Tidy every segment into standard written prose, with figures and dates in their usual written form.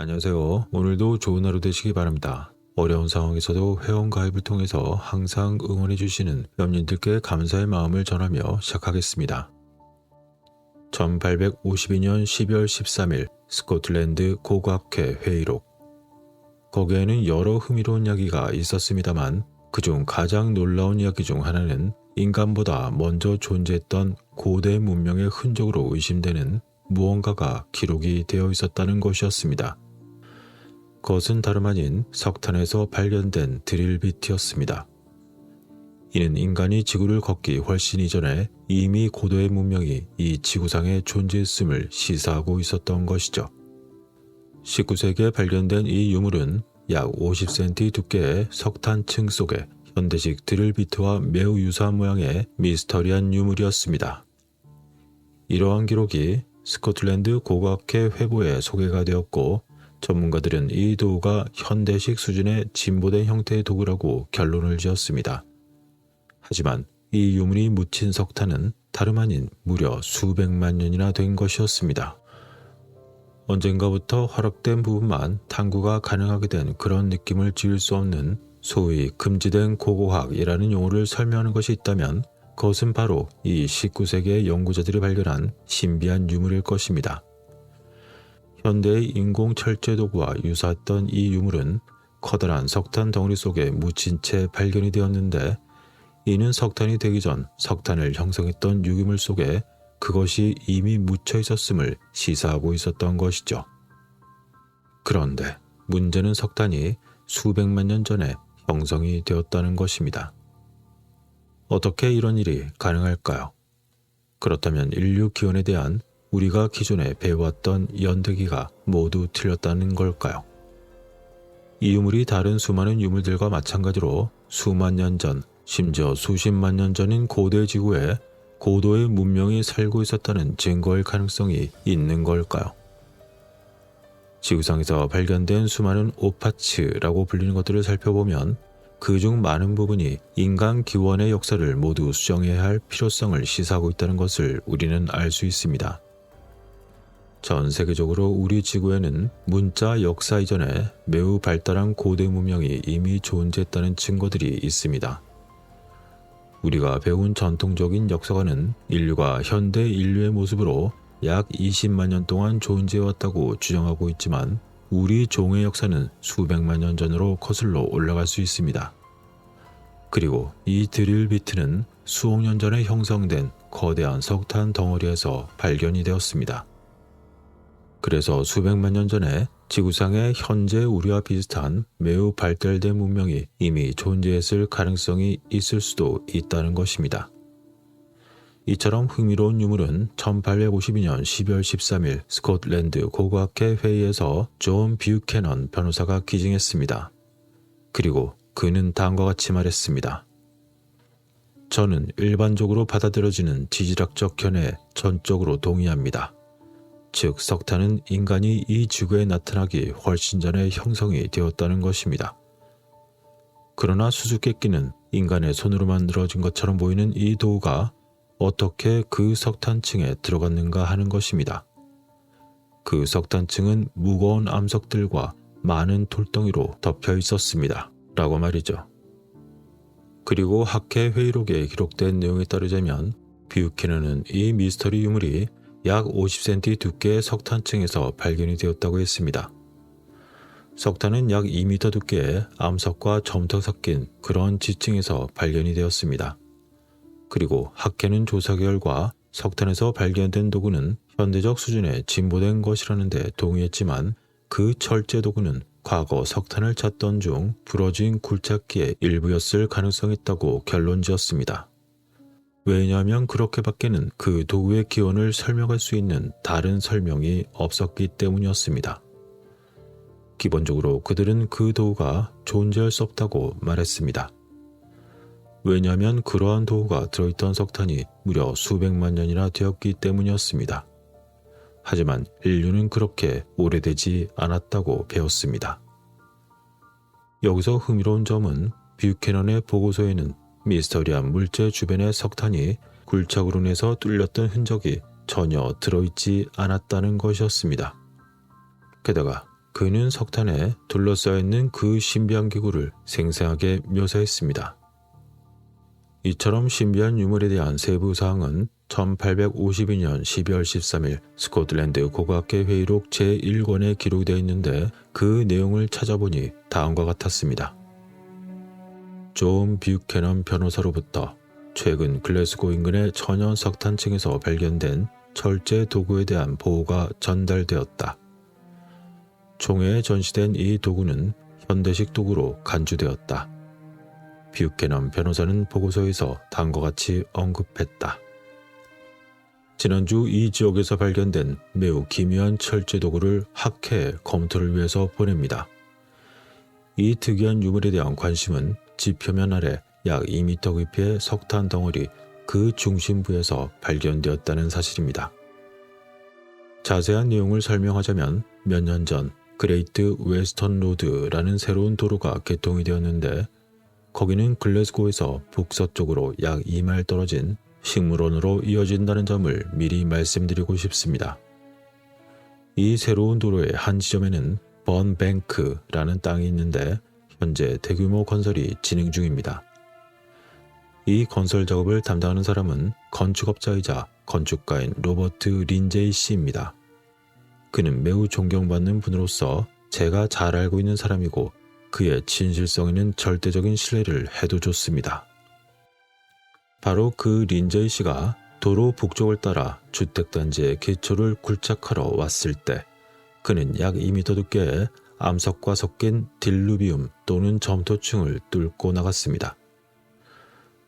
안녕하세요. 오늘도 좋은 하루 되시기 바랍니다. 어려운 상황에서도 회원가입을 통해서 항상 응원해주시는 회원님들께 감사의 마음을 전하며 시작하겠습니다. 1852년 12월 13일 스코틀랜드 고고학회 회의록. 거기에는 여러 흥미로운 이야기가 있었습니다만 그중 가장 놀라운 이야기 중 하나는 인간보다 먼저 존재했던 고대 문명의 흔적으로 의심되는 무언가가 기록이 되어 있었다는 것이었습니다. 그것은 다름 아닌 석탄에서 발견된 드릴비트였습니다. 이는 인간이 지구를 걷기 훨씬 이전에 이미 고도의 문명이 이 지구상에 존재했음을 시사하고 있었던 것이죠. 19세기에 발견된 이 유물은 약 50cm 두께의 석탄층 속에 현대식 드릴비트와 매우 유사한 모양의 미스터리한 유물이었습니다. 이러한 기록이 스코틀랜드 고고학회 회보에 소개가 되었고 전문가들은 이 도구가 현대식 수준의 진보된 형태의 도구라고 결론을 지었습니다. 하지만 이 유물이 묻힌 석탄은 다름 아닌 무려 수백만 년이나 된 것이었습니다. 언젠가부터 허락된 부분만 탐구가 가능하게 된 그런 느낌을 지을 수 없는 소위 금지된 고고학이라는 용어를 설명하는 것이 있다면 그것은 바로 이 19세기의 연구자들이 발견한 신비한 유물일 것입니다. 현대의 인공 철제 도구와 유사했던 이 유물은 커다란 석탄 덩어리 속에 묻힌 채 발견이 되었는데 이는 석탄이 되기 전 석탄을 형성했던 유기물 속에 그것이 이미 묻혀 있었음을 시사하고 있었던 것이죠. 그런데 문제는 석탄이 수백만 년 전에 형성이 되었다는 것입니다. 어떻게 이런 일이 가능할까요? 그렇다면 인류 기원에 대한 우리가 기존에 배워왔던 연대기가 모두 틀렸다는 걸까요? 이 유물이 다른 수많은 유물들과 마찬가지로 수만 년 전, 심지어 수십만 년 전인 고대 지구에 고도의 문명이 살고 있었다는 증거일 가능성이 있는 걸까요? 지구상에서 발견된 수많은 오파츠라고 불리는 것들을 살펴보면 그중 많은 부분이 인간 기원의 역사를 모두 수정해야 할 필요성을 시사하고 있다는 것을 우리는 알 수 있습니다. 전 세계적으로 우리 지구에는 문자 역사 이전에 매우 발달한 고대 문명이 이미 존재했다는 증거들이 있습니다. 우리가 배운 전통적인 역사관은 인류가 현대 인류의 모습으로 약 20만 년 동안 존재해왔다고 주장하고 있지만 우리 종의 역사는 수백만 년 전으로 거슬러 올라갈 수 있습니다. 그리고 이 드릴비트는 수억 년 전에 형성된 거대한 석탄 덩어리에서 발견이 되었습니다. 그래서 수백만 년 전에 지구상의 현재 우리와 비슷한 매우 발달된 문명이 이미 존재했을 가능성이 있을 수도 있다는 것입니다. 이처럼 흥미로운 유물은 1852년 12월 13일 스코틀랜드 고고학회 회의에서 존 뷰캐넌 변호사가 기증했습니다. 그리고 그는 다음과 같이 말했습니다. 저는 일반적으로 받아들여지는 지질학적 견해에 전적으로 동의합니다. 즉 석탄은 인간이 이 지구에 나타나기 훨씬 전에 형성이 되었다는 것입니다. 그러나 수수께끼는 인간의 손으로 만들어진 것처럼 보이는 이 도구가 어떻게 그 석탄층에 들어갔는가 하는 것입니다. 그 석탄층은 무거운 암석들과 많은 돌덩이로 덮여 있었습니다. 라고 말이죠. 그리고 학회 회의록에 기록된 내용에 따르자면 뷰캐넌은 이 미스터리 유물이 약 50cm 두께의 석탄층에서 발견이 되었다고 했습니다. 석탄은 약 2m 두께의 암석과 점토 섞인 그런 지층에서 발견이 되었습니다. 그리고 학회는 조사 결과 석탄에서 발견된 도구는 현대적 수준의 진보된 것이라는 데 동의했지만 그 철제 도구는 과거 석탄을 찾던 중 부러진 굴착기의 일부였을 가능성이 있다고 결론지었습니다. 왜냐하면 그렇게밖에는 그 도구의 기원을 설명할 수 있는 다른 설명이 없었기 때문이었습니다. 기본적으로 그들은 그 도구가 존재할 수 없다고 말했습니다. 왜냐하면 그러한 도구가 들어있던 석탄이 무려 수백만 년이나 되었기 때문이었습니다. 하지만 인류는 그렇게 오래되지 않았다고 배웠습니다. 여기서 흥미로운 점은 뷰캐넌의 보고서에는 미스터리한 물체 주변의 석탄이 굴착으로 인해서 뚫렸던 흔적이 전혀 들어있지 않았다는 것이었습니다. 게다가 그는 석탄에 둘러싸여 있는 그 신비한 기구를 생생하게 묘사했습니다. 이처럼 신비한 유물에 대한 세부 사항은 1852년 12월 13일 스코틀랜드 고고학회 회의록 제1권에 기록되어 있는데 그 내용을 찾아보니 다음과 같았습니다. 존 뷰캐넌 변호사로부터 최근 글래스고 인근의 천연 석탄층에서 발견된 철제 도구에 대한 보고가 전달되었다. 총회에 전시된 이 도구는 현대식 도구로 간주되었다. 뷰캐넌 변호사는 보고서에서 다음과 같이 언급했다. 지난주 이 지역에서 발견된 매우 기묘한 철제 도구를 학회에 검토를 위해서 보냅니다. 이 특이한 유물에 대한 관심은 지표면 아래 약 2m 깊이의 석탄 덩어리 그 중심부에서 발견되었다는 사실입니다. 자세한 내용을 설명하자면 몇 년 전 그레이트 웨스턴 로드라는 새로운 도로가 개통이 되었는데 거기는 글래스고에서 북서쪽으로 약 2마일 떨어진 식물원으로 이어진다는 점을 미리 말씀드리고 싶습니다. 이 새로운 도로의 한 지점에는 번뱅크라는 땅이 있는데 현재 대규모 건설이 진행 중입니다. 이 건설 작업을 담당하는 사람은 건축업자이자 건축가인 로버트 린제이 씨입니다. 그는 매우 존경받는 분으로서 제가 잘 알고 있는 사람이고 그의 진실성에는 절대적인 신뢰를 해도 좋습니다. 바로 그 린제이 씨가 도로 북쪽을 따라 주택단지의 기초를 굴착하러 왔을 때 그는 약 2m 두께의 암석과 섞인 딜루비움 또는 점토층을 뚫고 나갔습니다.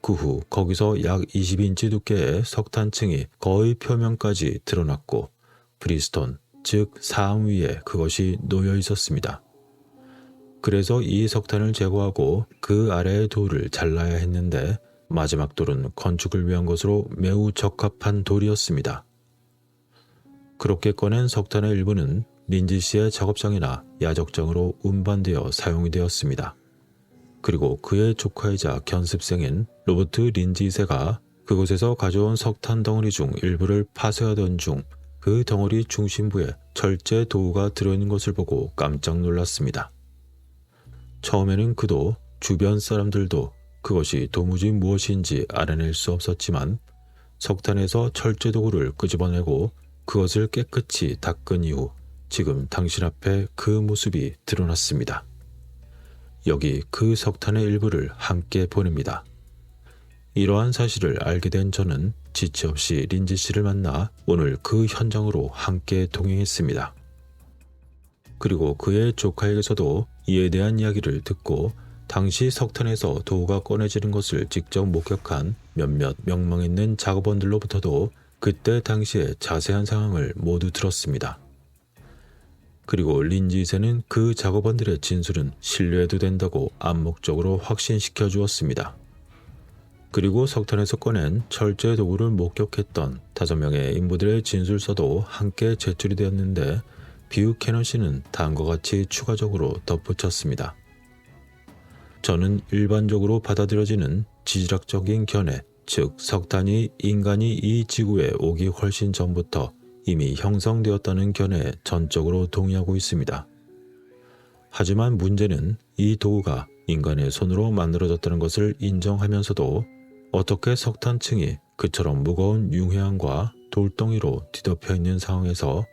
그 후 거기서 약 20인치 두께의 석탄층이 거의 표면까지 드러났고 브리스톤, 즉 사암 위에 그것이 놓여 있었습니다. 그래서 이 석탄을 제거하고 그 아래의 돌을 잘라야 했는데 마지막 돌은 건축을 위한 것으로 매우 적합한 돌이었습니다. 그렇게 꺼낸 석탄의 일부는 린지 씨의 작업장이나 야적장으로 운반되어 사용이 되었습니다. 그리고 그의 조카이자 견습생인 로버트 린지 세가 그곳에서 가져온 석탄 덩어리 중 일부를 파쇄하던 중 그 덩어리 중심부에 철제 도구가 들어있는 것을 보고 깜짝 놀랐습니다. 처음에는 그도 주변 사람들도 그것이 도무지 무엇인지 알아낼 수 없었지만 석탄에서 철제 도구를 끄집어내고 그것을 깨끗이 닦은 이후 지금 당신 앞에 그 모습이 드러났습니다. 여기 그 석탄의 일부를 함께 보냅니다. 이러한 사실을 알게 된 저는 지체 없이 린지 씨를 만나 오늘 그 현장으로 함께 동행했습니다. 그리고 그의 조카에게서도 이에 대한 이야기를 듣고 당시 석탄에서 도구가 꺼내지는 것을 직접 목격한 몇몇 명망 있는 작업원들로부터도 그때 당시의 자세한 상황을 모두 들었습니다. 그리고 린지세는 그 작업원들의 진술은 신뢰해도 된다고 암묵적으로 확신시켜 주었습니다. 그리고 석탄에서 꺼낸 철제 도구를 목격했던 5명의 인부들의 진술서도 함께 제출이 되었는데 뷰캐넌 씨는 다음과 같이 추가적으로 덧붙였습니다. 저는 일반적으로 받아들여지는 지질학적인 견해, 즉 석탄이 인간이 이 지구에 오기 훨씬 전부터 이미 형성되었다는 견해에 전적으로 동의하고 있습니다. 하지만 문제는 이 도구가 인간의 손으로 만들어졌다는 것을 인정하면서도 어떻게 석탄층이 그처럼 무거운 융해암과 돌덩이로 뒤덮여 있는 상황에서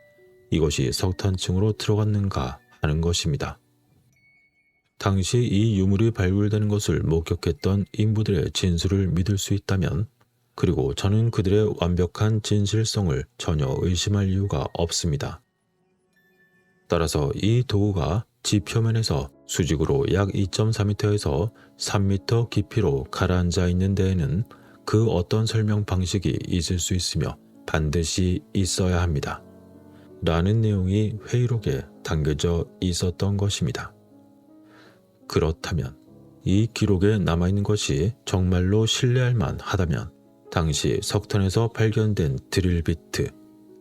이것이 석탄층으로 들어갔는가 하는 것입니다. 당시 이 유물이 발굴되는 것을 목격했던 인부들의 진술을 믿을 수 있다면 그리고 저는 그들의 완벽한 진실성을 전혀 의심할 이유가 없습니다. 따라서 이 도구가 지표면에서 수직으로 약 2.4m에서 3m 깊이로 가라앉아 있는 데에는 그 어떤 설명 방식이 있을 수 있으며 반드시 있어야 합니다. 라는 내용이 회의록에 담겨져 있었던 것입니다. 그렇다면 이 기록에 남아있는 것이 정말로 신뢰할 만하다면 당시 석탄에서 발견된 드릴비트,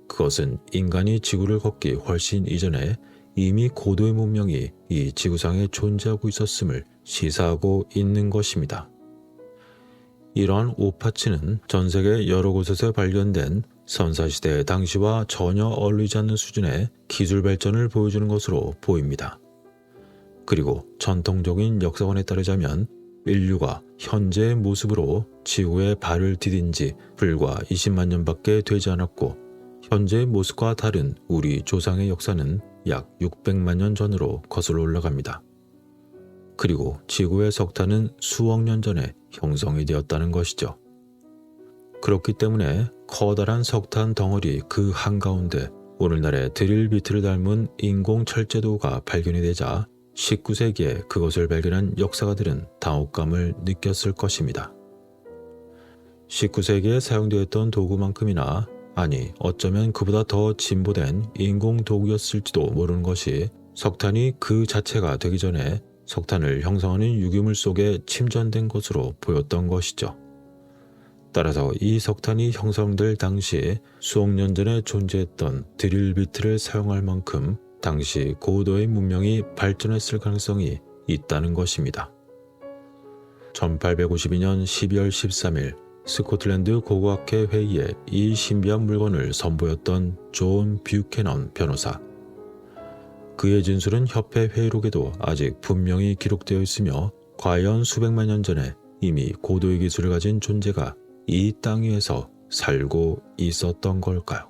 그것은 인간이 지구를 걷기 훨씬 이전에 이미 고도의 문명이 이 지구상에 존재하고 있었음을 시사하고 있는 것입니다. 이러한 오파치는 전 세계 여러 곳에서 발견된 선사시대 당시와 전혀 어울리지 않는 수준의 기술 발전을 보여주는 것으로 보입니다. 그리고 전통적인 역사관에 따르자면 인류가 현재의 모습으로 지구에 발을 디딘 지 불과 20만 년밖에 되지 않았고 현재의 모습과 다른 우리 조상의 역사는 약 600만 년 전으로 거슬러 올라갑니다. 그리고 지구의 석탄은 수억 년 전에 형성이 되었다는 것이죠. 그렇기 때문에 커다란 석탄 덩어리 그 한가운데 오늘날의 드릴비트를 닮은 인공철제도가 발견이 되자 19세기에 그것을 발견한 역사가들은 당혹감을 느꼈을 것입니다. 19세기에 사용되었던 도구만큼이나, 아니 어쩌면 그보다 더 진보된 인공 도구였을지도 모르는 것이 석탄이 그 자체가 되기 전에 석탄을 형성하는 유기물 속에 침전된 것으로 보였던 것이죠. 따라서 이 석탄이 형성될 당시 수억 년 전에 존재했던 드릴비트를 사용할 만큼 당시 고도의 문명이 발전했을 가능성이 있다는 것입니다. 1852년 12월 13일 스코틀랜드 고고학회 회의에 이 신비한 물건을 선보였던 존 뷰캐넌 변호사. 그의 진술은 협회 회의록에도 아직 분명히 기록되어 있으며 과연 수백만 년 전에 이미 고도의 기술을 가진 존재가 이 땅 위에서 살고 있었던 걸까요?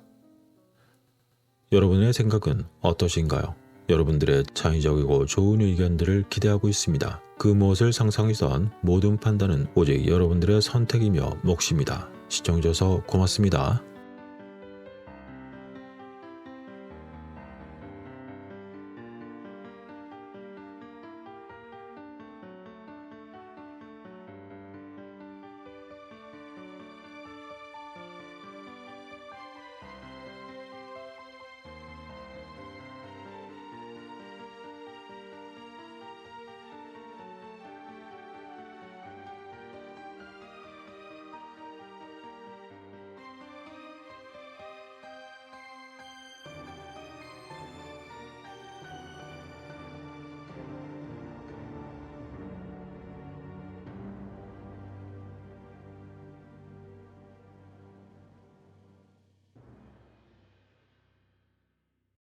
여러분의 생각은 어떠신가요? 여러분들의 창의적이고 좋은 의견들을 기대하고 있습니다. 그 무엇을 상상이던 모든 판단은 오직 여러분들의 선택이며 몫입니다. 시청해주셔서 고맙습니다.